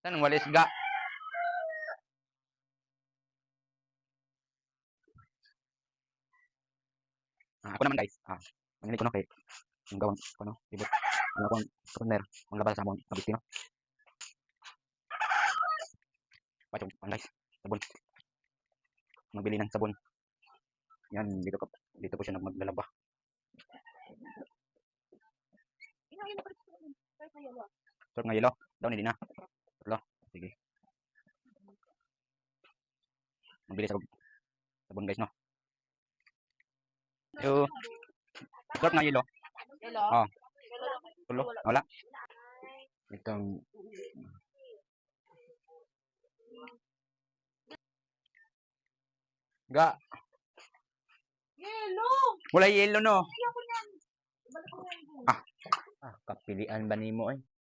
Saan ang walis ga? Ako naman guys. Manginig ko no kay ang gawang ano, ibot. Ang akong partner, ang labas sa among kabistino. Pachong ang guys, sabon. Magbili ng sabon. Yan, dito po siya maglalaba. Sort nga yelo. Daw hindi na. Lo, sige. Magbili sabon guys no. Yo. Sort nga yelo. Oh. Tulo, wala. Itong ga. Wala yelo no. Kapilian ba nimo eh?